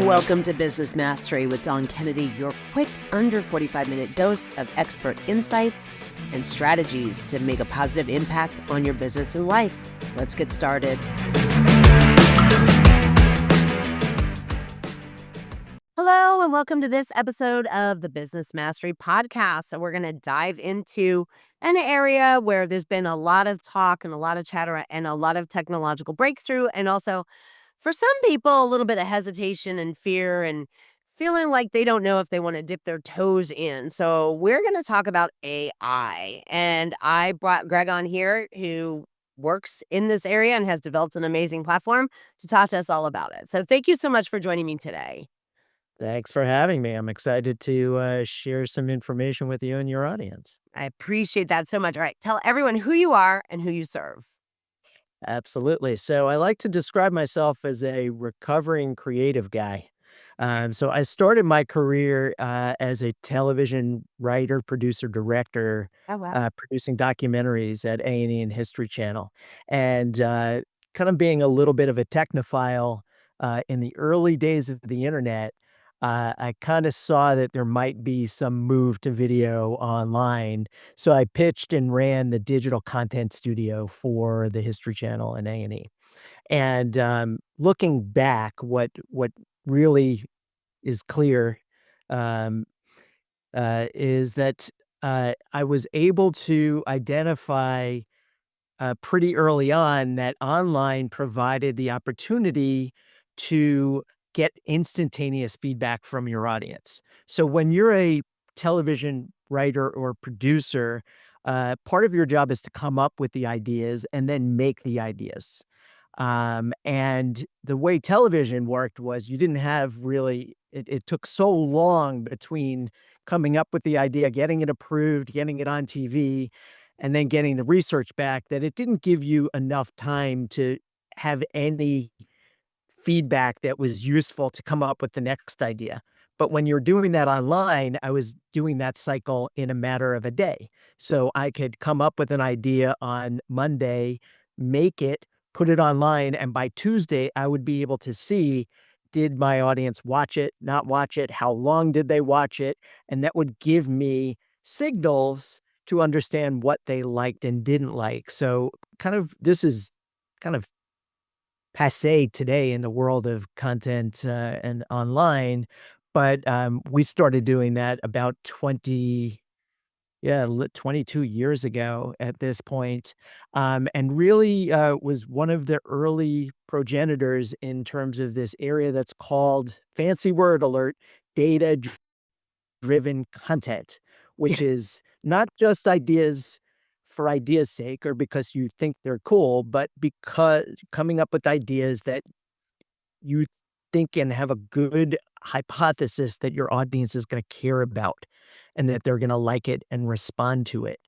Welcome to Business Mastery with Don Kennedy, your quick under 45-minute dose of expert insights and strategies to make a positive impact on your business and life. Let's get started. Hello, and welcome to this episode of the Business Mastery Podcast. So we're going to dive into an area where there's been a lot of talk and a lot of chatter and a lot of technological breakthrough, and also for some people, a little bit of hesitation and fear and feeling like they don't know if they want to dip their toes in. So we're going to talk about AI. And I brought Greg on here who works in this area and has developed an amazing platform to talk to us all about it. So thank you so much for joining me today. Thanks for having me. I'm excited to share some information with you and your audience. I appreciate that so much. All right, tell everyone who you are and who you serve. Absolutely. So I like to describe myself as a recovering creative guy. So I started my career as a television writer, producer, director, Oh, wow. producing documentaries at A&E and History Channel, and kind of being a little bit of a technophile in the early days of the internet. I kind of saw that there might be some move to video online, so I pitched and ran the digital content studio for the History Channel and A&E. And, looking back, what really is clear, um, is that, I was able to identify, pretty early on that online provided the opportunity to get instantaneous feedback from your audience. So when you're a television writer or producer, part of your job is to come up with the ideas and then make the ideas. And the way television worked was you didn't have really, it took so long between coming up with the idea, getting it approved, getting it on TV, and then getting the research back that it didn't give you enough time to have any feedback that was useful to come up with the next idea. But when you're doing that online, I was doing that cycle in a matter of a day. So I could come up with an idea on Monday, make it, put it online, and by Tuesday, I would be able to see, did my audience watch it, not watch it, how long did they watch it? And that would give me signals to understand what they liked and didn't like. So this is kind of passé today in the world of content, and online, but, we started doing that about 22 years ago at this point, and really, was one of the early progenitors in terms of this area that's called, fancy word alert, data-driven content, Yeah. which is not just ideas for ideas' sake or because you think they're cool, but because coming up with ideas that you think and have a good hypothesis that your audience is gonna care about and that they're gonna like it and respond to it.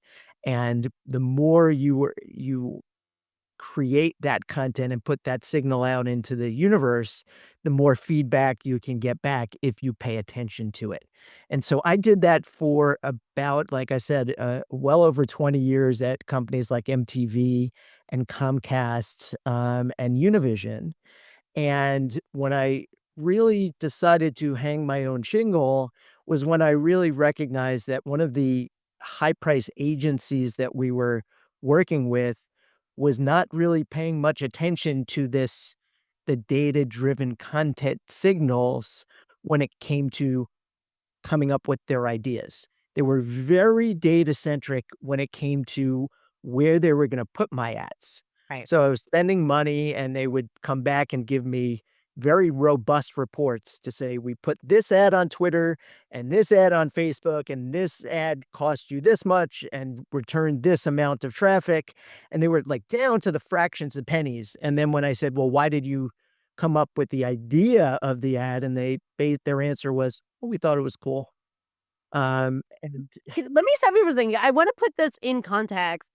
And the more you create that content and put that signal out into the universe, the more feedback you can get back if you pay attention to it. And so I did that for about, like I said, well over 20 years at companies like MTV and Comcast, and Univision. And when I really decided to hang my own shingle was when I really recognized that one of the high price agencies that we were working with was not really paying much attention to the data driven content signals when it came to coming up with their ideas. They were very data centric when it came to where they were going to put my ads. Right. So I was spending money and they would come back and give me very robust reports to say, we put this ad on Twitter and this ad on Facebook, and this ad cost you this much and returned this amount of traffic. And they were like down to the fractions of pennies. And then when I said, well, why did you come up with the idea of the ad? And their answer was, well, we thought it was cool. And Let me stop you for a second. I want to put this in context.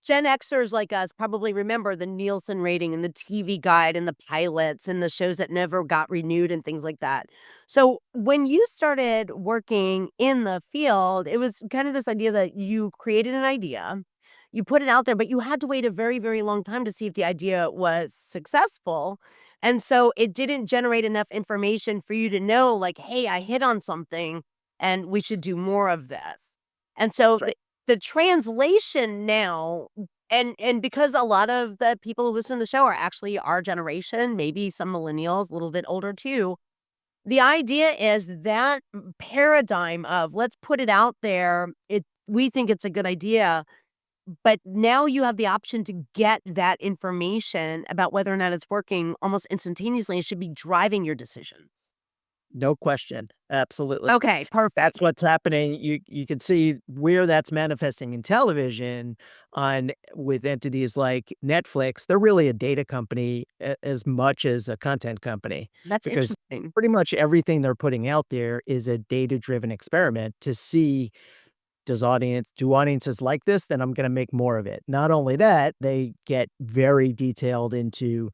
Gen Xers like us probably remember the Nielsen rating and the TV Guide and the pilots and the shows that never got renewed and things like that. So when you started working in the field, it was kind of this idea that you created an idea, You put it out there, but you had to wait a very, very long time to see if the idea was successful. And so it didn't generate enough information for you to know, like, hey, I hit on something and we should do more of this. And so That's right. the translation now, and because a lot of the people who listen to the show are actually our generation, maybe some millennials, a little bit older too, the idea is that paradigm of let's put it out there. We think it's a good idea, but now you have the option to get that information about whether or not it's working almost instantaneously. It should be driving your decisions. No question. Absolutely. Okay, perfect. That's what's happening. You can see where that's manifesting in television on with entities like Netflix. They're really a data company as much as a content company That's because interesting. pretty much everything they're putting out there is a data-driven experiment to see do audiences like this? Then I'm going to make more of it. Not only that, they get very detailed into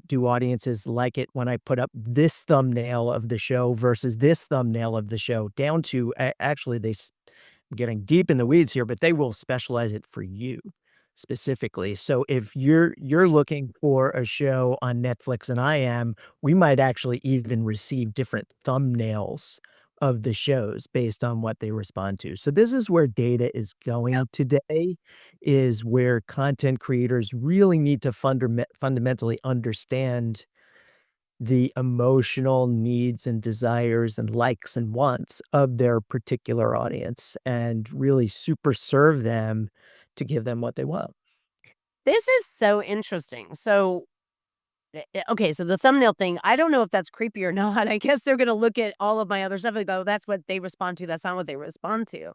do audiences like it when I put up this thumbnail of the show versus this thumbnail of the show down to actually I'm getting deep in the weeds here, but they will specialize it for you specifically. So if you're looking for a show on Netflix and I am, we might actually even receive different thumbnails of the shows based on what they respond to. So this is where data is Yep. going today, is where content creators really need to fundamentally understand the emotional needs and desires and likes and wants of their particular audience and really super serve them to give them what they want. This is so interesting. So okay, so the thumbnail thing, I don't know if that's creepy or not. I guess they're gonna look at all of my other stuff and go, "That's what they respond to, that's not what they respond to."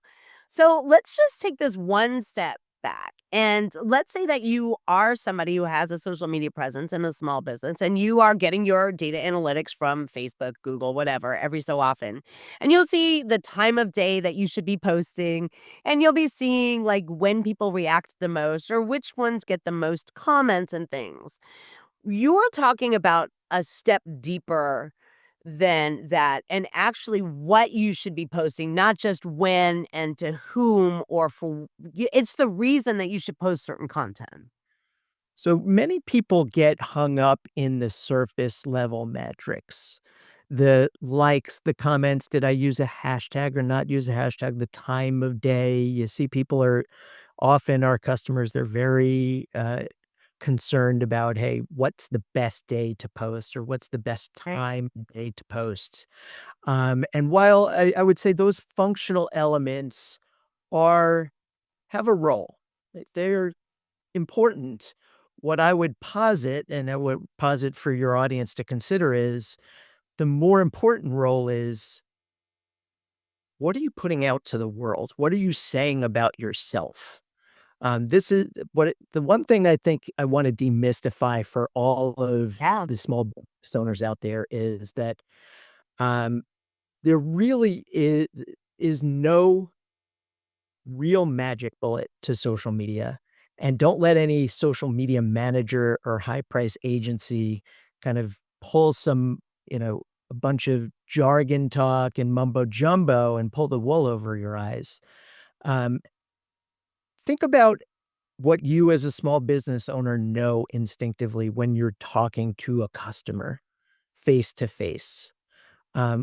So, let's just take this one step back, and let's say that you are somebody who has a social media presence in a small business, and you are getting your data analytics from Facebook, Google, whatever, every so often, and you'll see the time of day that you should be posting, and you'll be seeing, like, when people react the most or which ones get the most comments and things. You're talking about a step deeper than that, and actually what you should be posting, not just when and to whom or for it's the reason that you should post certain content. So many people get hung up in the surface level metrics. The likes, the comments, did I use a hashtag or not use a hashtag, the time of day. You see people are often our customers, they're very concerned about, hey, what's the best day to post or what's the best Right. time of day to post? And while I would say those functional elements are have a role, they're important. What I would posit, and I would posit for your audience to consider is the more important role is what are you putting out to the world? What are you saying about yourself? This is the one thing I think I want to demystify for all of Yeah. the small business owners out there is that um, there really is no real magic bullet to social media. And don't let any social media manager or high price agency kind of pull a bunch of jargon talk and mumbo jumbo and pull the wool over your eyes. Um, think about what you as a small business owner know instinctively when you're talking to a customer face to face.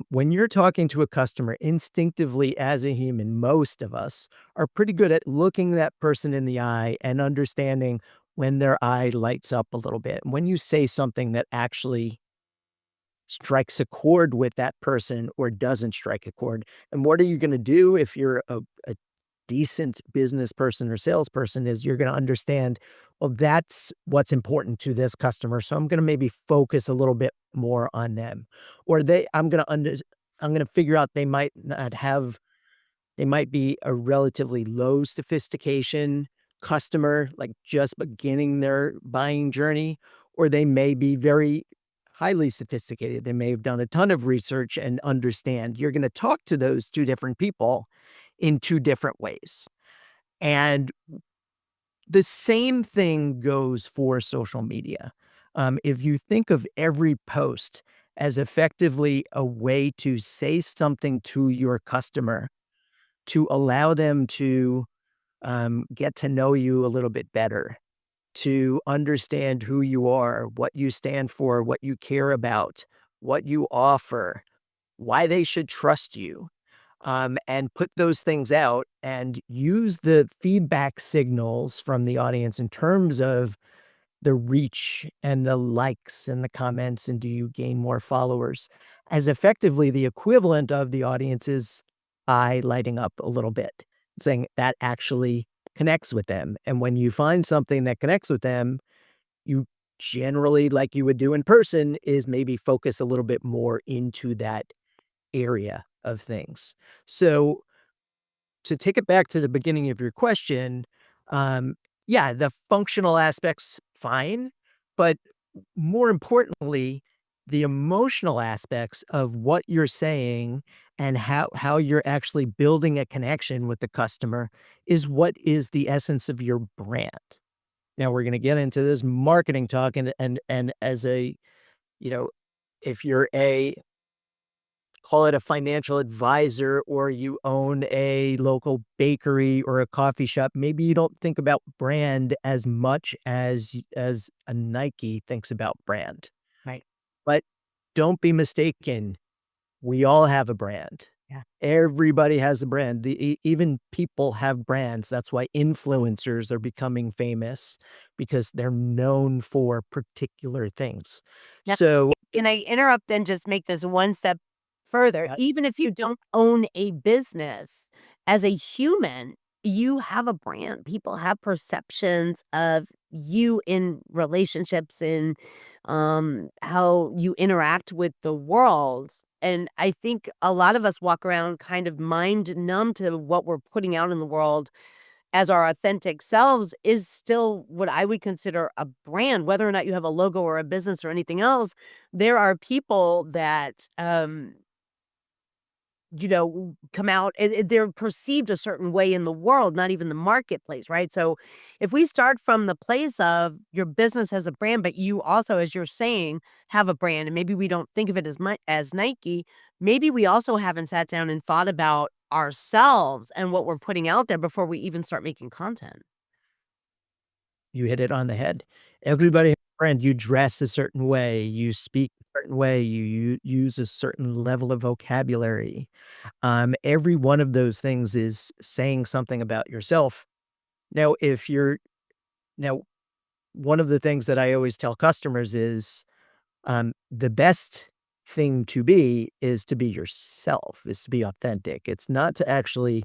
When you're talking to a customer instinctively as a human, most of us are pretty good at looking that person in the eye and understanding when their eye lights up a little bit. When you say something that actually strikes a chord with that person or doesn't strike a chord. And what are you going to do if you're a decent business person or salesperson is you're going to understand, well, that's what's important to this customer. So I'm going to maybe focus a little bit more on them. Or I'm going to figure out they might be a relatively low sophistication customer, like just beginning their buying journey, or they may be very highly sophisticated. They may have done a ton of research and understand. You're going to talk to those two different people in two different ways. And the same thing goes for social media. If you think of every post as effectively a way to say something to your customer, to allow them to get to know you a little bit better, to understand who you are, what you stand for, what you care about, what you offer, why they should trust you, and put those things out and use the feedback signals from the audience in terms of the reach and the likes and the comments, and do you gain more followers as effectively the equivalent of the audience's eye lighting up a little bit, saying that actually connects with them. And when you find something that connects with them, you generally, like you would do in person, is maybe focus a little bit more into that area of things. So to take it back to the beginning of your question, um, yeah, the functional aspects, fine, but more importantly, the emotional aspects of what you're saying and how you're actually building a connection with the customer is what is the essence of your brand. Now we're gonna get into this marketing talk and as a, you know, if you're a call it a financial advisor or you own a local bakery or a coffee shop, maybe you don't think about brand as much as a Nike thinks about brand. Right. But don't be mistaken, we all have a brand. Yeah. Everybody has a brand. Even people have brands. That's why influencers are becoming famous because they're known for particular things. Now, So, can I interrupt and just make this one step further? uh, Even if you don't own a business, as a human, you have a brand. People have perceptions of you in relationships and how you interact with the world. And I think a lot of us walk around kind of mind numb to what we're putting out in the world as our authentic selves is still what I would consider a brand, whether or not you have a logo or a business or anything else. There are people that, come out they're perceived a certain way in the world, not even the marketplace, right? So if we start from the place of your business has a brand, but you also, as you're saying, have a brand, and maybe we don't think of it as much as Nike, maybe we also haven't sat down and thought about ourselves and what we're putting out there before we even start making content. you hit it on the head. Everybody has a brand. You dress a certain way, you speak a certain way, you use a certain level of vocabulary. Every one of those things is saying something about yourself. Now, if you're now, one of the things that I always tell customers is, the best thing to be yourself, is to be authentic. It's not to actually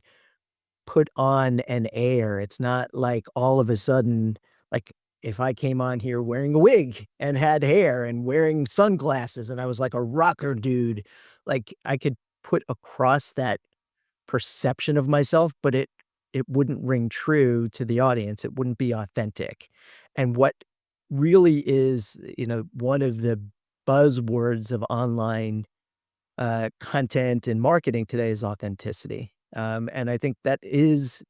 put on an air. It's not like all of a sudden, like if I came on here wearing a wig and had hair and wearing sunglasses and I was like a rocker dude, like I could put across that perception of myself, but it wouldn't ring true to the audience. It wouldn't be authentic. And what really is, one of the buzzwords of online content and marketing today is authenticity. And I think that is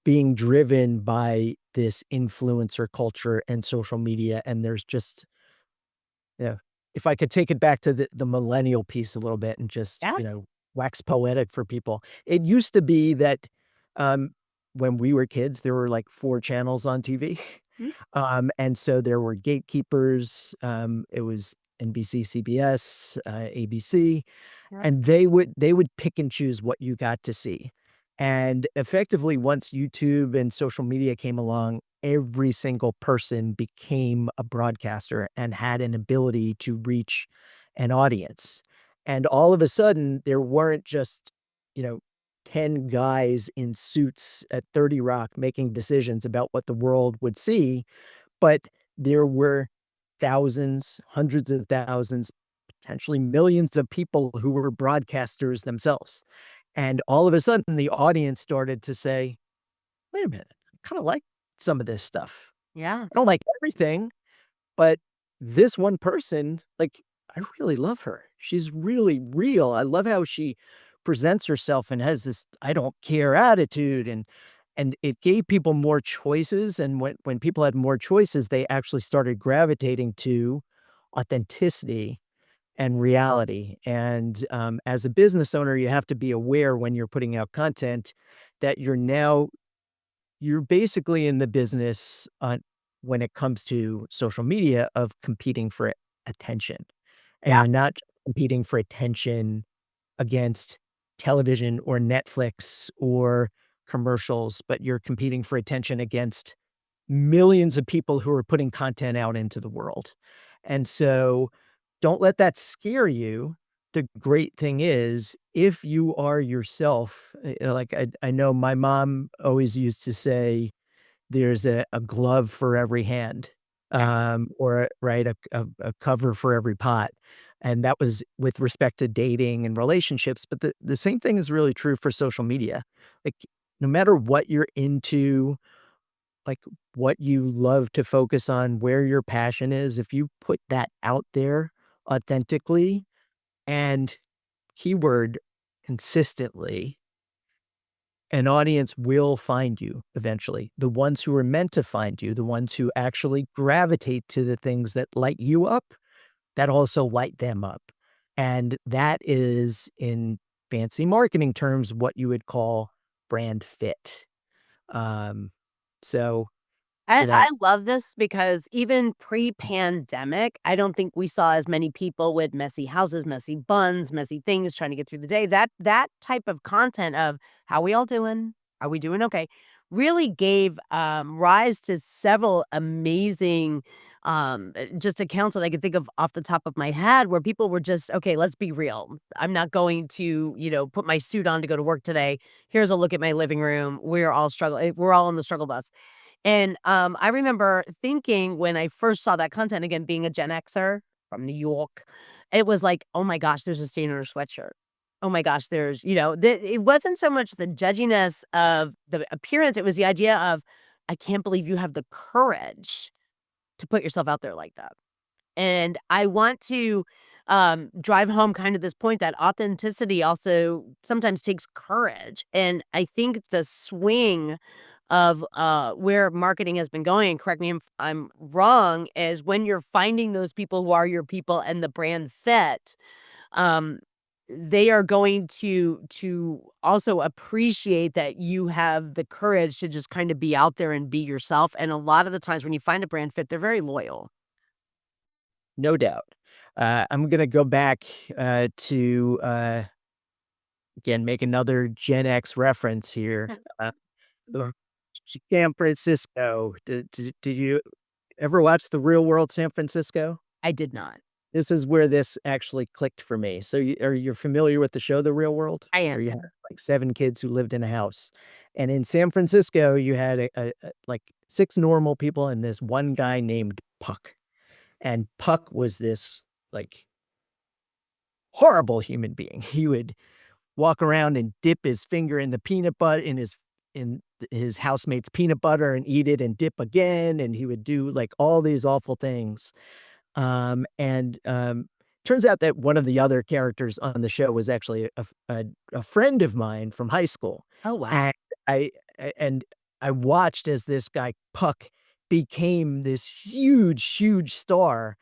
being driven by this influencer culture and social media. And there's just, yeah. If I could take it back to the millennial piece a little bit and just, Yeah. wax poetic for people. It used to be that, um, when we were kids, there were, like, 4 channels on TV. Mm, And so there were gatekeepers, it was NBC, CBS, ABC, yeah. and they would pick and choose what you got to see. And effectively, once YouTube and social media came along, every single person became a broadcaster and had an ability to reach an audience. And all of a sudden, there weren't just, you know, 10 guys in suits at 30 Rock making decisions about what the world would see, but there were thousands, hundreds of thousands, potentially millions of people who were broadcasters themselves. And all of a sudden, the audience started to say, "Wait a minute, I kinda like some of this stuff. Yeah. I don't like everything, but this one person, like, I really love her. She's really real. I love how she presents herself and has this 'I don't care' attitude," and it gave people more choices, and when people had more choices, they actually started gravitating to authenticity and reality. And, as a business owner, you have to be aware when you're putting out content that you're now you're basically in the business when it comes to social media of competing for attention. And Yeah. you're not just competing for attention against television or Netflix or commercials, but you're competing for attention against millions of people who are putting content out into the world. And so don't let that scare you. The great thing is, if you are yourself, like I know my mom always used to say, there's a glove for every hand, or right, a cover for every pot. And that was with respect to dating and relationships. But the same thing is really true for social media. Like, no matter what you're into, like what you love to focus on, where your passion is, if you put that out there authentically and keyword consistently, an audience will find you eventually. The ones who are meant to find you, the ones who actually gravitate to the things that light you up, that also light them up. And that is, in fancy marketing terms, what you would call brand fit. Um, so, you And know, I love this because even pre-pandemic, I don't think we saw as many people with messy houses, messy buns, messy things trying to get through the day. That type of content of "How we all doing? Are we doing okay?" really gave, rise to several amazing, just accounts that I could think of off the top of my head where people were just, "Okay, let's be real. I'm not going to, put my suit on to go to work today. Here's a look at my living room. We're all on the struggle bus." And, I remember thinking when I first saw that content, again, being a Gen Xer from New York, it was like, "Oh my gosh, there's a stain on her sweatshirt. Oh my gosh, there's" it wasn't so much the judginess of the appearance, it was the idea of, "I can't believe you have the courage to put yourself out there like that." And I want to, drive home kind of this point that authenticity also sometimes takes courage, and I think the swing of, where marketing has been going, and correct me if I'm wrong, is when you're finding those people who are your people and the brand fit, um, they are going to also appreciate that you have the courage to just kinda be out there and be yourself, and a lot of the times when you find a brand fit, they're very loyal. no doubt. I'm gonna go back to again make another Gen X reference here. Uh, San Francisco. Did you ever watch The Real World San Francisco? I did not. This is where this actually clicked for me. So are you familiar with the show The Real World? I Where am. you had like 7 kids who lived in a house. And in San Francisco, you had like 6 normal people and this one guy named Puck. And Puck was this like horrible human being. He would walk around and dip his finger in the peanut butter in his housemate's peanut butter and eat it and dip again, and he would do, like, all these awful things. Turns out that one of the other characters on the show was actually a friend of mine from high school, Oh, wow. and I and I watched as this guy, Puck, became this huge, huge star,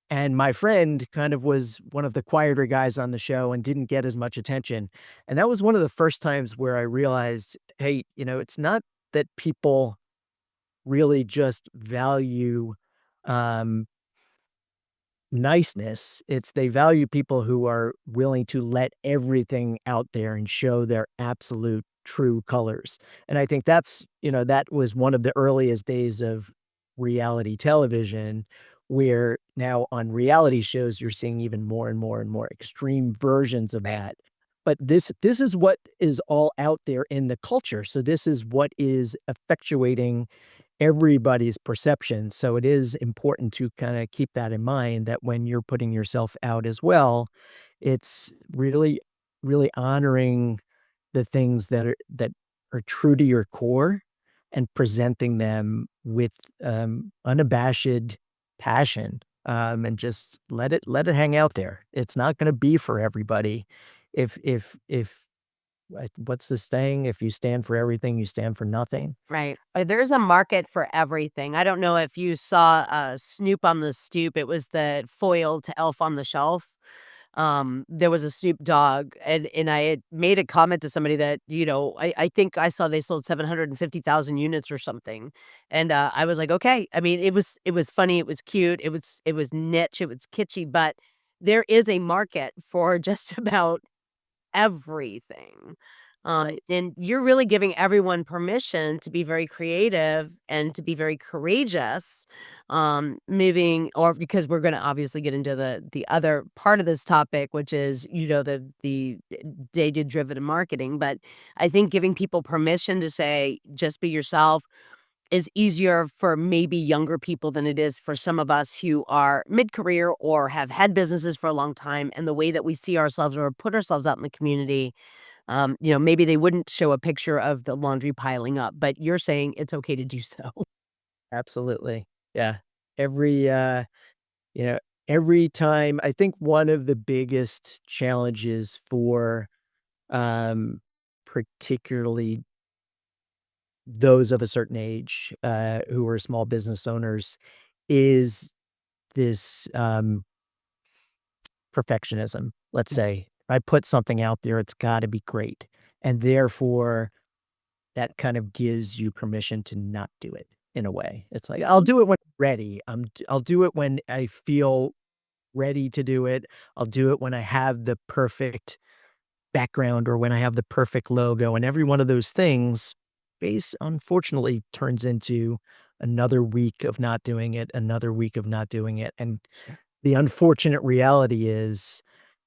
and my friend kind of was one of the quieter guys on the show and didn't get as much attention, and that was one of the first times where I realized, "Hey, it's not that people really just value, um, niceness, it's they value people who are willing to let everything out there and show their absolute true colors." And I think that was one of the earliest days of reality television, where now on reality shows, you're seeing even more and more and more extreme versions of Right. that. But this is what is all out there in the culture, so this is what is effectuating everybody's perception. So it is important to kinda keep that in mind that when you're putting yourself out as well, it's really, really honoring the things that are true to your core and presenting them with, unabashed passion, and just let it hang out there. It's not gonna be for everybody. If what's the saying? If you stand for everything, you stand for nothing. Right. There's a market for everything. I don't know if you saw, Snoop on the Stoop. It was the foil to Elf on the Shelf. There was a Snoop Dogg, and I had made a comment to somebody that, I think I saw they sold 750,000 units or something, and, I was like, "Okay." I mean, it was funny, it was cute, it was niche, it was kitschy, but there is a market for just about everything. And you're really giving everyone permission to be very creative and to be very courageous, moving or because we're going to obviously get into the other part of this topic, which is the data driven marketing. But I think giving people permission to say just be yourself is easier for maybe younger people than it is for some of us who are mid-career or have had businesses for a long time, and the way that we see ourselves or put ourselves out in the community, maybe they wouldn't show a picture of the laundry piling up, but you're saying it's okay to do so. Absolutely. Yeah. Every, you know, every time I think one of the biggest challenges for, um, particularly those of a certain age, who are small business owners is this, perfectionism. Let's say, if I put something out there, it's gotta be great, and therefore, that kind of gives you permission to not do it in a way. It's like, I'll Mhm. do it when I'm ready. I'll do it when I feel ready to do it. I'll do it when I have the perfect background or when I have the perfect logo, and every one of those things unfortunately turns into another week of not doing it, another week of not doing it, and the unfortunate reality is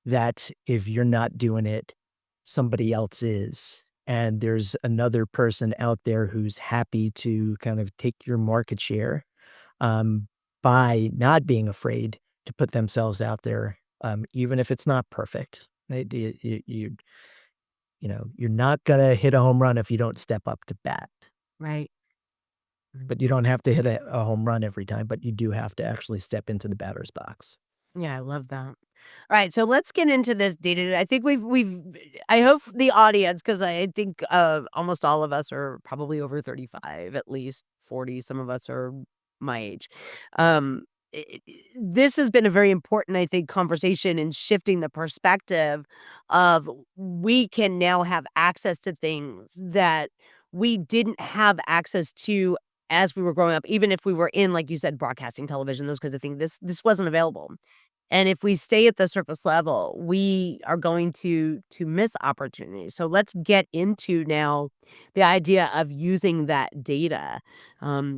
that if you're not doing it, somebody else is, and there's another person out there who's happy to kind of take your market share, um, by not being afraid to put themselves out there, even if it's not perfect, right? You're not gonna hit a home run if you don't step up to bat, Right. Mm. but you don't have to hit a home run every time, but you do have to actually step into the batter's box. Yeah, I love that. Alright, so let's get into this data. I think we've I hope the audience, because I think, almost all of us are probably over 35, at least 40, some of us are my age. Um, this has been a very important, I think, conversation in shifting the perspective of we can now have access to things that we didn't have access to as we were growing up, even if we were in, like you said, broadcasting, television, those kinds of things. This wasn't available. And if we stay at the surface level, we are going to miss opportunities. So let's get into now the idea of using that data,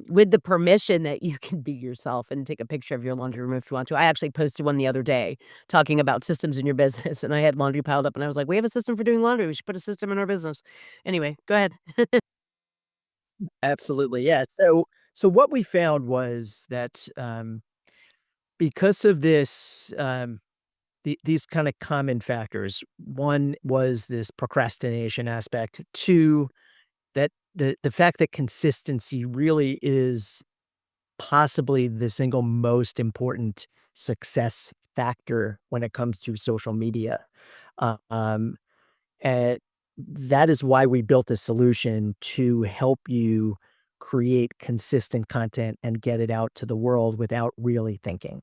with the permission that you can be yourself and take a picture of your laundry room if you want to. I actually posted one the other day talking about systems in your business, and I had laundry piled up, and I was like, "We have a system for doing laundry. We should put a system in our business." Anyway, go ahead. Absolutely, yeah. So what we found was that, because of this, these kinda common factors, one was this procrastination aspect, two, that the fact that consistency really is possibly the single most important success factor when it comes to social media. Um, and that is why we built a solution to help you create consistent content and get it out to the world without really thinking.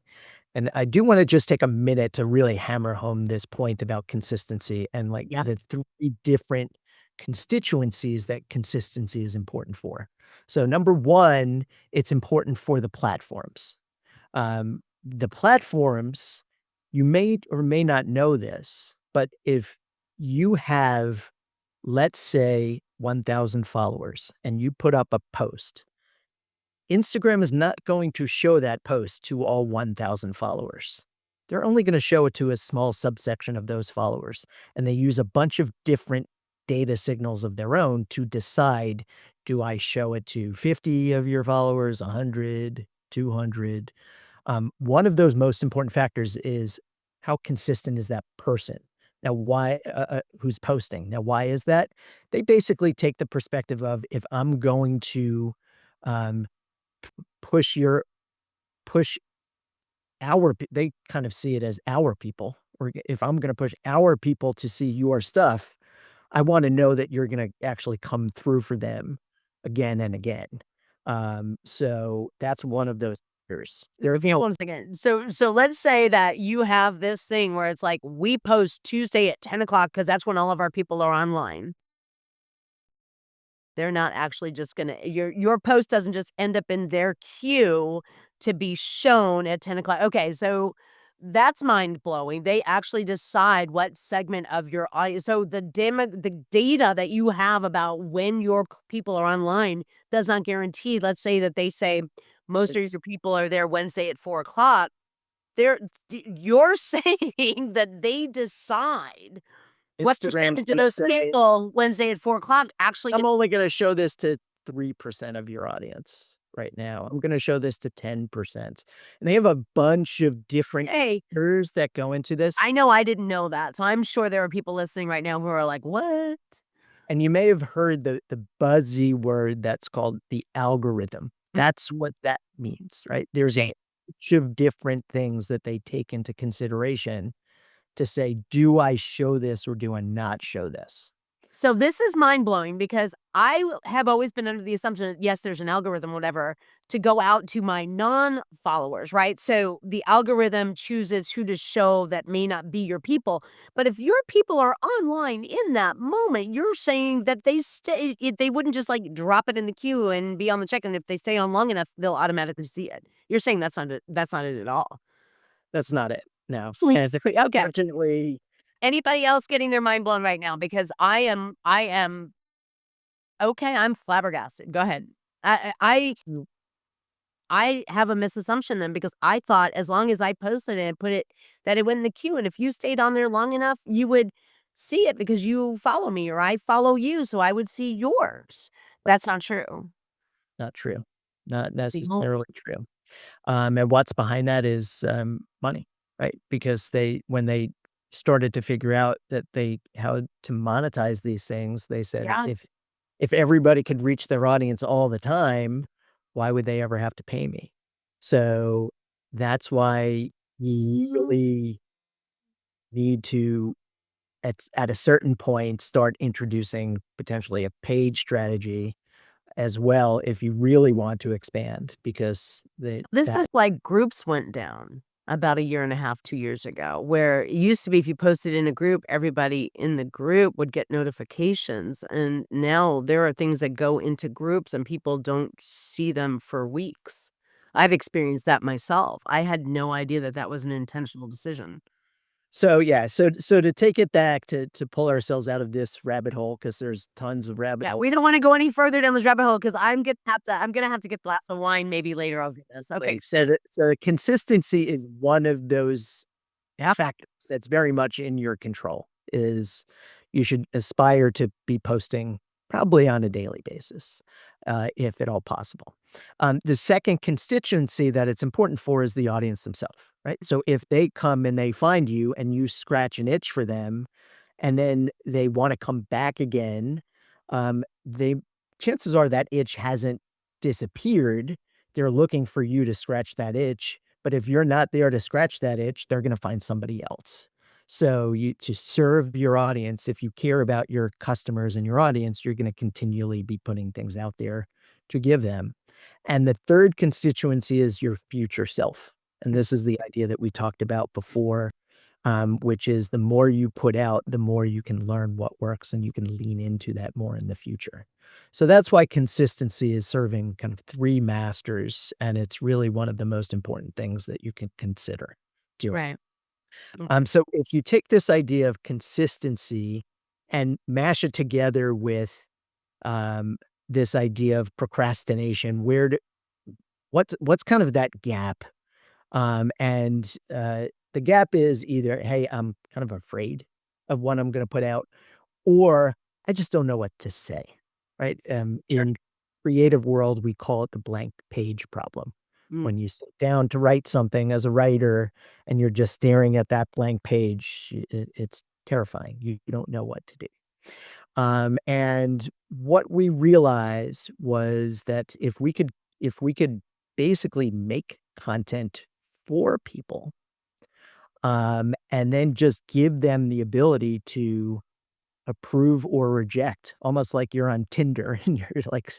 And I do wanna just take a minute to really hammer home this point about consistency and, like, Yeah. the 3 different constituencies that consistency is important for. So, number 1, it's important for the platforms. The platforms, you may or may not know this, but if you have, let's say, 1,000 followers and you put up a post, Instagram is not going to show that post to all 1,000 followers. They're only gonna show it to a small subsection of those followers, and they use a bunch of different data signals of their own to decide, do I show it to 50 of your followers, 100, 200? One of those most important factors is how consistent is that person? Now, why, who's posting? Now, why is that? They basically take the perspective of if I'm going to, um, push your push they kind of see it as our people, or if I'm gonna push our people to see your stuff, I wanna know that you're gonna actually come through for them again and again. So that's one of those. They're the One second. So let's say that you have this thing where it's like we post Tuesday at 10 o'clock because that's when all of our people are online. They're not actually just gonna your post doesn't just end up in their queue to be shown at 10 o'clock. Okay, so that's mind blowing. They actually decide what segment of your audience. So the data that you have about when your people are online does not guarantee. Let's say that they say most of it's your people are there Wednesday at 4 o'clock. You're saying that they decide what Instagram's percentage of gonna those say, people Wednesday at 4 o'clock actually "I'm get. only gonna show this to 3% of your audience right now. I'm gonna show this to 10%." And they have a bunch of different Hey, factors that go into this, I know I didn't know that, so I'm sure there are people listening right now who are like, "What?" and you may have heard the buzzy word that's called the algorithm. That's what that means, right? There's a bunch of different things that they take into consideration to say, "Do I show this or do I not show this?" So this is mind blowing because have always been under the assumption that yes, there's an algorithm, whatever, to go out to my non followers, right? So the algorithm chooses who to show that may not be your people. But if your people are online in that moment, you're saying that they wouldn't just like drop it in the queue and be on the check. And if they stay on long enough, they'll automatically see it. You're saying that's not it. That's not it at all. That's not it, no. Sleep. And Okay. unfortunately, Anybody else getting their mind blown right now? Because I am okay, I'm flabbergasted. Go ahead. I I mm, I have a misassumption then because I thought as long as I posted it and put it that it went in the queue, and if you stayed on there long enough, you would see it because you follow me or I follow you, so I would see yours. That's not true. not true. Not People necessarily true. And what's behind that is, money, right? Because when they started to figure out that they how to monetize these things, they said, yeah. if everybody could reach their audience all the time, why would they ever have to pay me?" So, that's why you Mhm. really need to, at a certain point, start introducing potentially a paid strategy as well if you really want to expand because This is that like groups went down about a year and a half, 2 years ago, where it used to be if you posted in a group, everybody in the group would get notifications, and now there are things that go into groups and people don't see them for weeks. I've experienced that myself. I had no idea that that was an intentional decision. So, yeah, so to take it back to pull ourselves out of this rabbit hole because there's tons of rabbit Yeah, we holes don't wanna go any further down this rabbit hole because I'm gonna have to get a glass of wine maybe later over this. Okay. so the consistency is one of those Yeah. factors that's very much in your control, is you should aspire to be posting probably on a daily basis, if at all possible. The second constituency that it's important for is the audience themselves, right? So if they come and they find you and you scratch an itch for them, and then they wanna come back again, they chances are that itch hasn't disappeared. They're looking for you to scratch that itch, but if you're not there to scratch that itch, they're gonna find somebody else. So you to serve your audience, if you care about your customers and your audience, you're gonna continually be putting things out there to give them. And the third constituency is your future self, and this is the idea that we talked about before, which is the more you put out, the more you can learn what works and you can lean into that more in the future. So that's why consistency is serving kind of three masters, and it's really one of the most important things that you can consider doing. Right. So if you take this idea of consistency and mash it together with um, this idea of procrastination, what's kind of that gap the gap is either, "Hey, I'm kind of afraid of what I'm gonna put out," or, "I just don't know what to say," right? Sure. In creative world, we call it the blank page problem. Mm. When you sit down to write something as a writer and you're just staring at that blank page, it's terrifying. You don't know what to do. And what we realized was that if we could basically make content for people, and then just give them the ability to approve or reject, almost like you're on Tinder and you're like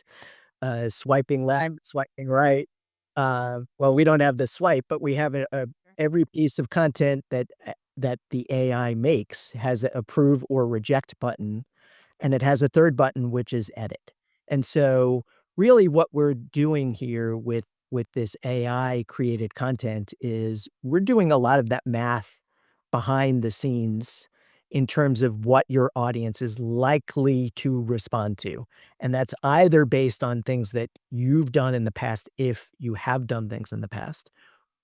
swiping left, swiping right. Well, we don't have the swipe, but we have a every piece of content that the AI makes has a approve or reject button, and it has a third button, which is edit. And so, really what we're doing here with this AI created content is we're doing a lot of that math behind the scenes in terms of what your audience is likely to respond to. And that's either based on things that you've done in the past, if you have done things in the past,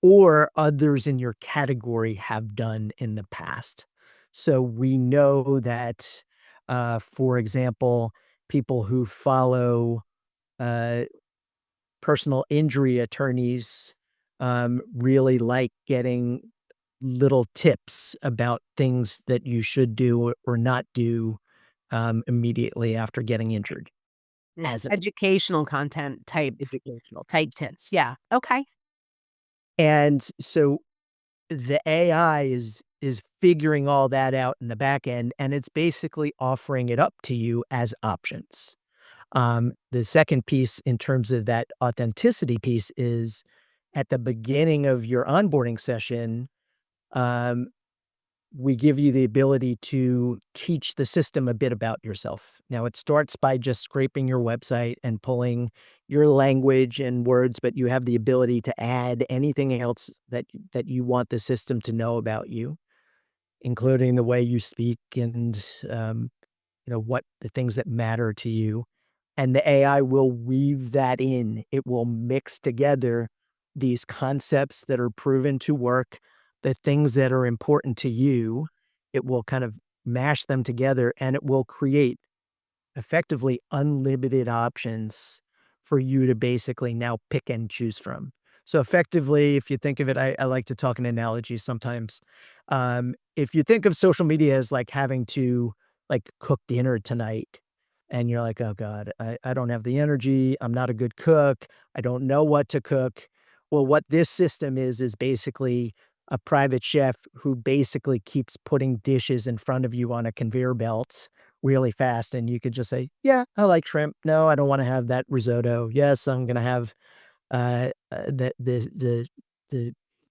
or others in your category have done in the past. So we know that, for example, people who follow uh, personal injury attorneys really like getting little tips about things that you should do or not do immediately after getting injured as an Educational content educational. type tips. Yeah. Okay. And so the AI is figuring all that out in the back end, and it's basically offering it up to you as options. The second piece in terms of that authenticity piece is at the beginning of your onboarding session, um, we give you the ability to teach the system a bit about yourself. Now, it starts by just scraping your website and pulling your language and words, but you have the ability to add anything else that you want the system to know about you, including the way you speak and what the things that matter to you. And the AI will weave that in. It will mix together these concepts that are proven to work, the things that are important to you. It will kind of mash them together and it will create effectively unlimited options for you to basically now pick and choose from. So effectively, if you think of it, I like to talk in analogies sometimes. If you think of social media as like having to like cook dinner tonight and you're like, oh God, I don't have the energy. I'm not a good cook. I don't know what to cook. Well, what this system is basically a private chef who basically keeps putting dishes in front of you on a conveyor belt really fast, and you could just say, "Yeah, I like shrimp. No, I don't wanna have that risotto. Yes, I'm gonna have, the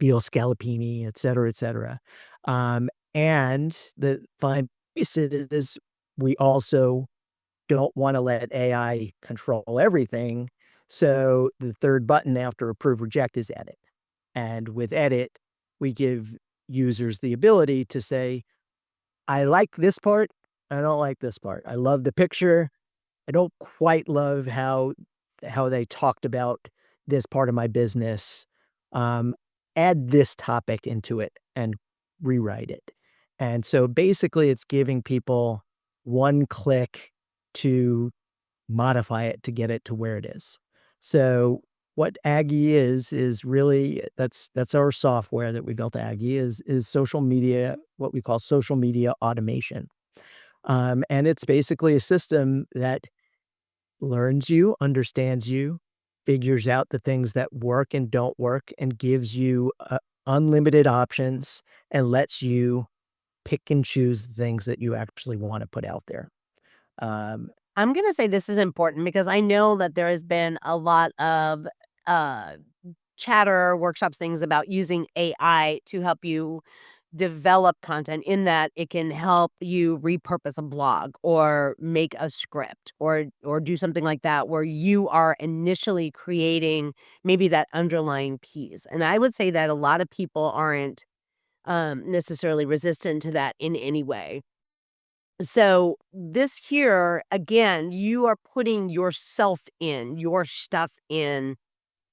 veal scallopini," et cetera. And the fine piece is we also don't wanna let AI control everything, so the 3rd button after approve, reject is edit. And with edit, we give users the ability to say, I like this part. I don't like this part. I love the picture. I don't quite love how they talked about this part of my business. Um, Add this topic into it and rewrite it. And so basically it's giving people one click to modify it to get it to where it is. So what Aggie is really that's our software that we built Aggie is social media, what we call social media automation. And it's basically a system that learns you, understands you, figures out the things that work and don't work, and gives you unlimited options and lets you pick and choose the things that you actually want to put out there. Um, I'm gonna say this is important because I know that there has been a lot of uh chatter workshops, things about using AI to help you develop content in that it can help you repurpose a blog or make a script or do something like that where you are initially creating maybe that underlying piece. And I would say that a lot of people aren't necessarily resistant to that in any way. So this here again, you are putting yourself in, your stuff in,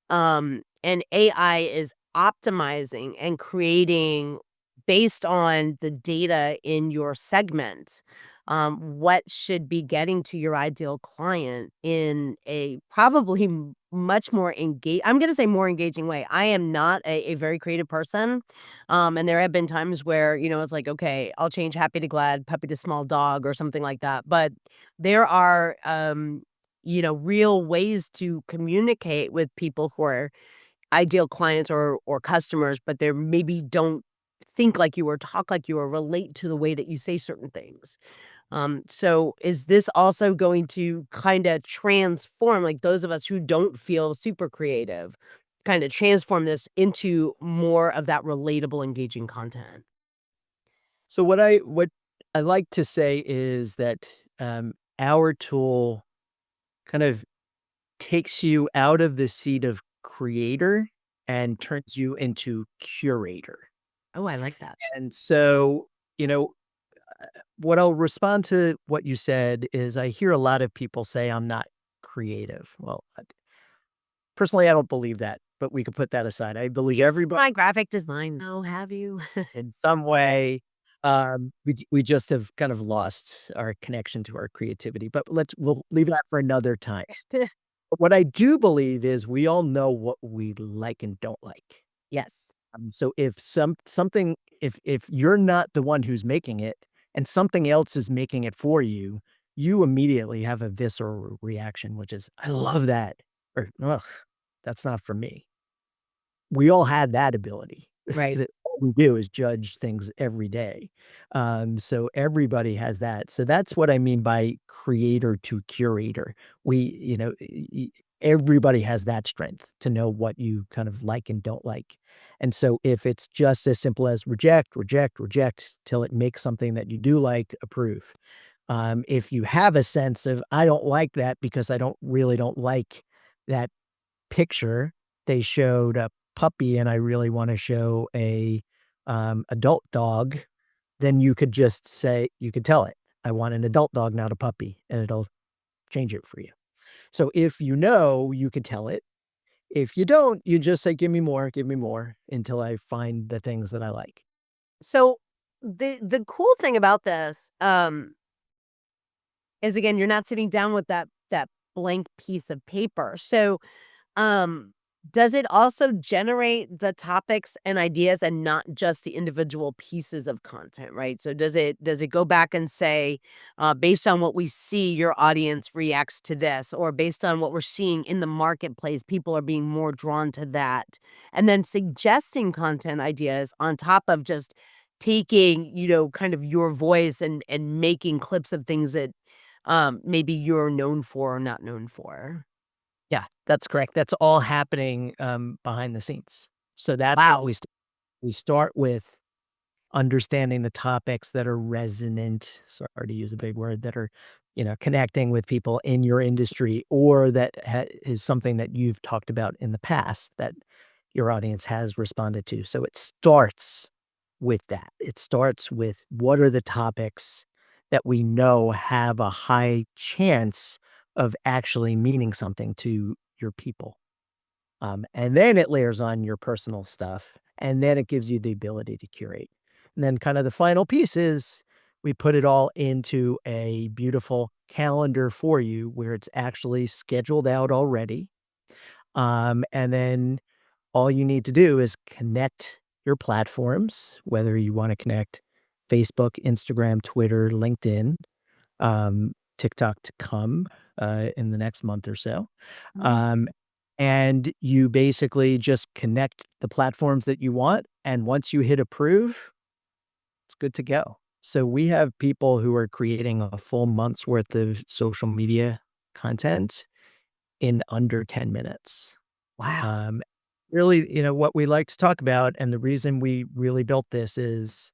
and AI is optimizing and creating based on the data in your segment, what should be getting to your ideal client in a probably much more engage I'm gonna say more engaging way. I am not a very creative person. And there have been times where, it's like, okay, I'll change happy to glad, puppy to small dog or something like that. But there are real ways to communicate with people who are ideal clients or customers, but they maybe don't think like you or talk like you or relate to the way that you say certain things. So is this also going to kinda transform, like, those of us who don't feel super creative? kind of transform this into more of that relatable, engaging content? So what I like to say is that, our tool kind of takes you out of the seat of creator and turns you into curator. Oh, I like that. And so, you know, what I'll respond to what you said is I hear a lot of people say I'm not creative. Well, personally, I don't believe that, but we could put that aside. I believe Used everybody my graphic design now, have you? in some way, we just have kind of lost our connection to our creativity, but we'll leave that for another time. But what I do believe is we all know what we like and don't like. Yes. So if something if you're not the one who's making it and something else is making it for you, you immediately have a visceral reaction, which is, "I love that," or, "Ugh, that's not for me." We all had that ability. Right. That all we do is judge things every day. So everybody has that. So that's what I mean by creator to curator. Everybody has that strength to know what you kind of like and don't like. And so if it's just as simple as reject, reject, reject till it makes something that you do like, approve. If you have a sense of, I don't like that because I don't like that picture, they showed a puppy and I really wanna show a, adult dog, then you could tell it, "I want an adult dog, not a puppy," and it'll change it for you. So if you know, you can tell it. If you don't, you just say, give me more," until I find the things that I like. So the cool thing about this, is again, you're not sitting down with that blank piece of paper. So, um, does it also generate the topics and ideas and not just the individual pieces of content, right? So does it go back and say, based on what we see, your audience reacts to this, or based on what we're seeing in the marketplace, people are being more drawn to that, and then suggesting content ideas on top of just taking, kind of your voice and making clips of things that maybe you're known for or not known for. Yeah, that's correct. That's all happening, behind the scenes. So that's what Wow. we start with understanding the topics that are resonant, sorry to use a big word, that are, connecting with people in your industry or that is something that you've talked about in the past that your audience has responded to. So it starts with that. It starts with what are the topics that we know have a high chance of actually meaning something to your people. And then it layers on your personal stuff, and then it gives you the ability to curate. And then kind of the final piece is we put it all into a beautiful calendar for you where it's actually scheduled out already. And then all you need to do is connect your platforms, whether you want to connect Facebook, Instagram, Twitter, LinkedIn, TikTok to come, in the next month or so. Mhm. Um, and you basically just connect the platforms that you want, and once you hit approve, it's good to go. So we have people who are creating a full month's worth of social media content in under 10 minutes. Wow. Um, really, what we like to talk about, and the reason we really built this is,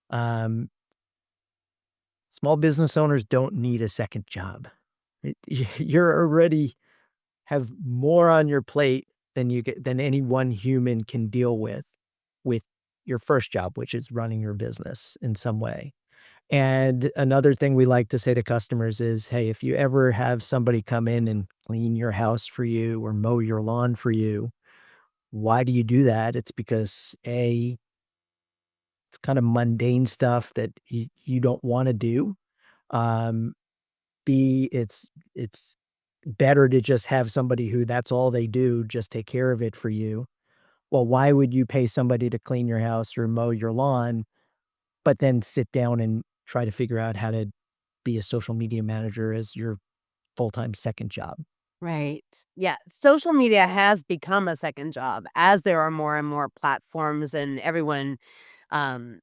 um, small business owners don't need a second job. You're already have more on your plate than any one human can deal with your first job, which is running your business in some way. And another thing we like to say to customers is, "Hey, if you ever have somebody come in and clean your house for you or mow your lawn for you, why do you do that?" It's because A, it's kind of mundane stuff that you don't wanna do. Um, B, it's better to just have somebody who that's all they do, just take care of it for you. Well, why would you pay somebody to clean your house or mow your lawn, but then sit down and try to figure out how to be a social media manager as your full-time second job? Right. Yeah. Social media has become a second job as there are more and more platforms and everyone, um,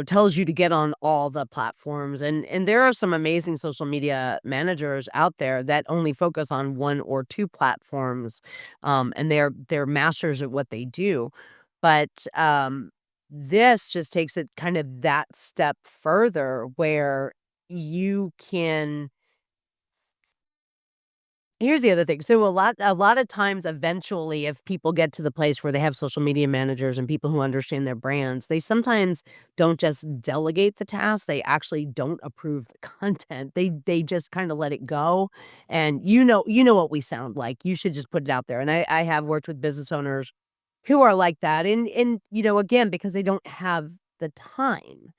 tells you to get on all the platforms, and there are some amazing social media managers out there that only focus on 1 or 2 platforms, and they're masters at what they do, but, this just takes it kind of that step further where you can. Here's the other thing. So a lot of times eventually if people get to the place where they have social media managers and people who understand their brands, they sometimes don't just delegate the task, they actually don't approve the content. They just kind of let it go. And you know what we sound like. You should just put it out there. And I have worked with business owners who are like that. And again, because they don't have the time.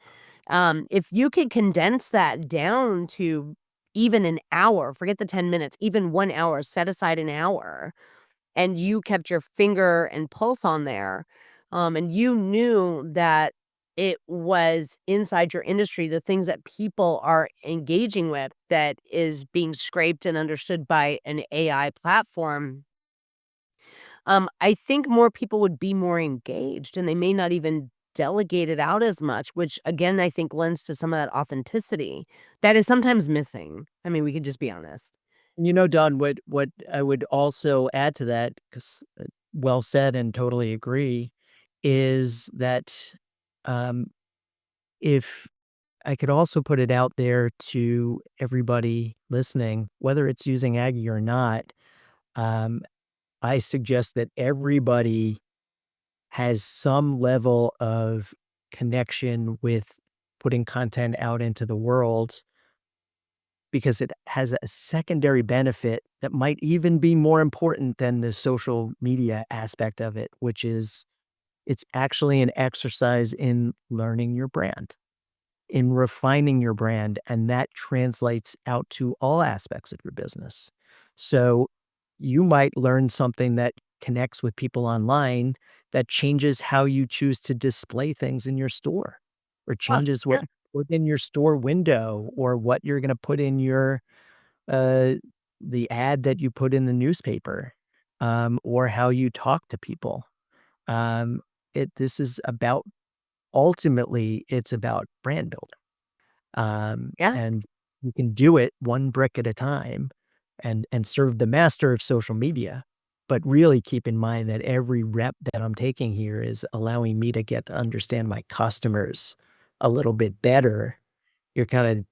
If you could condense that down to even an hour, forget the 10 minutes, even 1 hour, set aside an hour, and you kept your finger and pulse on there, and you knew that it was inside your industry, the things that people are engaging with that is being scraped and understood by an AI platform. I think more people would be more engaged and they may not even delegate it out as much, which again, I think lends to some of that authenticity that is sometimes missing. I mean, we could just be honest. Don, what I would also add to that, 'cause, well said and totally agree, is that, um, if I could also put it out there to everybody listening, whether it's using Aggie or not, um, I suggest that everybody has some level of connection with putting content out into the world because it has a secondary benefit that might even be more important than the social media aspect of it, which is it's actually an exercise in learning your brand, in refining your brand, and that translates out to all aspects of your business. So you might learn something that connects with people online that changes how you choose to display things in your store or Oh, changes what yeah. you put in your store window or what you're going to put in your uh the ad that you put in the newspaper or how you talk to people. Um this is about ultimately it's about brand building. Yeah. And you can do it one brick at a time and serve the master of social media, but really keep in mind that every rep that I'm taking here is allowing me to get to understand my customers a little bit better. You're kind of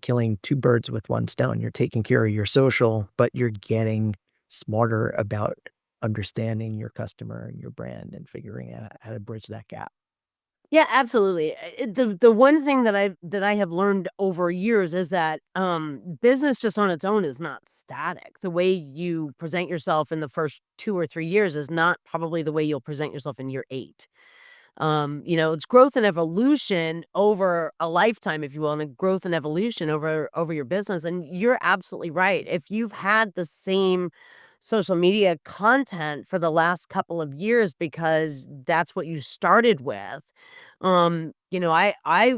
killing 2 birds with 1 stone. You're taking care of your social, but you're getting smarter about understanding your customer and your brand and figuring out how to bridge that gap. Yeah, absolutely. The one thing that I have learned over years is that business just on its own is not static. The way you present yourself in the first 2 or 3 years is not probably the way you'll present yourself in year 8. It's growth and evolution over a lifetime, if you will, and a growth and evolution over your business. And you're absolutely right. If you've had the same social media content for the last couple of years because that's what you started with, I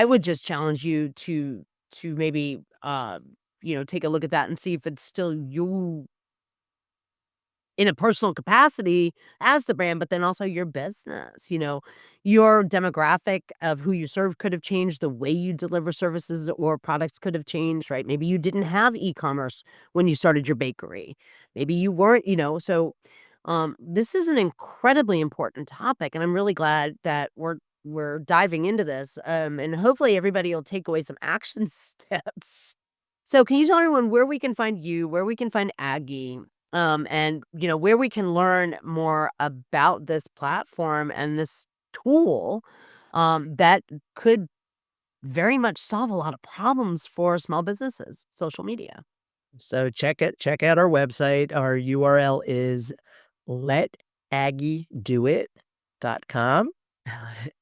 would just challenge you to maybe take a look at that and see if it's still you in a personal capacity as the brand, but then also your business. Your demographic of who you serve could have changed, the way you deliver services or products could have changed, right? Maybe you didn't have e-commerce when you started your bakery. Maybe you weren't, so this is an incredibly important topic, and I'm really glad that we're diving into this. And hopefully everybody will take away some action steps. So can you tell everyone where we can find you, where we can find Aggie, and where we can learn more about this platform and this tool, that could very much solve a lot of problems for small businesses, social media. So check out our website. Our URL is letaggie.com.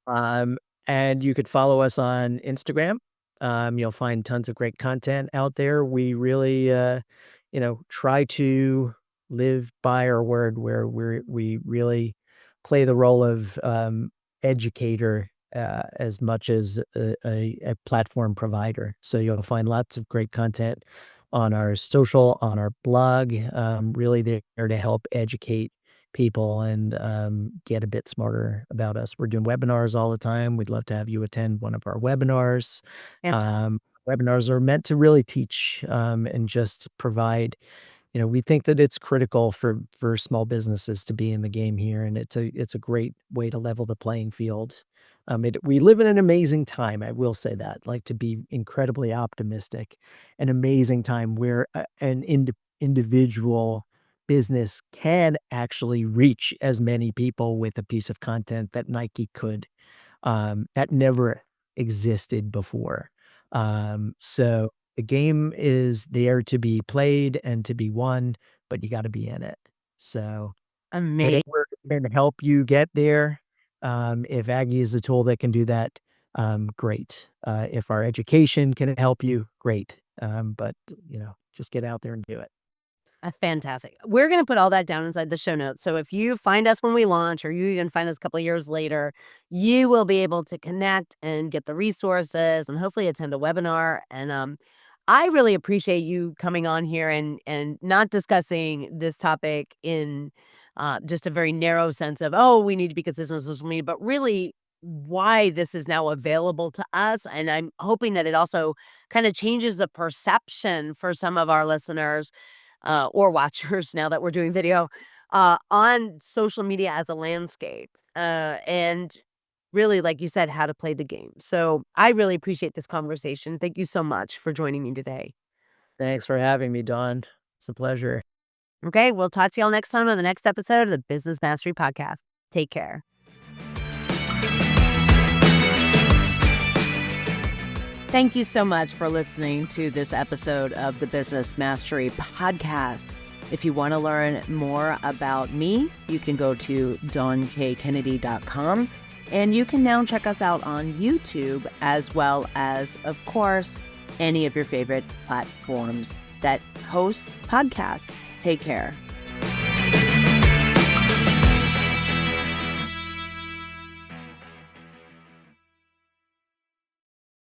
Um, and you could follow us on Instagram. You'll find tons of great content out there. We really, try to live by our word where we really play the role of educator as much as a platform provider. So you'll find lots of great content on our social, on our blog, really there to help educate people and get a bit smarter about us. We're doing webinars all the time. We'd love to have you attend one of our webinars. Fantastic. Um, Webinars are meant to really teach and just provide. We think that it's critical for small businesses to be in the game here, and it's a great way to level the playing field. We live in an amazing time, I will say that, like, to be incredibly optimistic, an amazing time where an individual business can actually reach as many people with a piece of content that Nike could, that never existed before. So the game is there to be played and to be won, but you gotta be in it. So, hey, Amazing. we're here to help you get there. If Aggie is a tool that can do that, great. If our education can help you, great. But, just get out there and do it. Fantastic. We're gonna put all that down inside the show notes, so if you find us when we launch or you even find us a couple of years later, you will be able to connect and get the resources and hopefully attend a webinar, and, I really appreciate you coming on here and not discussing this topic in, just a very narrow sense of, "Oh, we need to be consistent on social media," but really why this is now available to us, and I'm hoping that it also kinda changes the perception for some of our listeners or watchers now that we're doing video, on social media as a landscape, and really, like you said, how to play the game. So I really appreciate this conversation. Thank you so much for joining me today. Thanks for having me, Don. It's a pleasure. Okay, we'll talk to y'all next time on the next episode of the Business Mastery Podcast. Take care. Thank you so much for listening to this episode of the Business Mastery Podcast. If you want to learn more about me, you can go to DawnKKennedy.com, and you can now check us out on YouTube as well as, of course, any of your favorite platforms that host podcasts. Take care.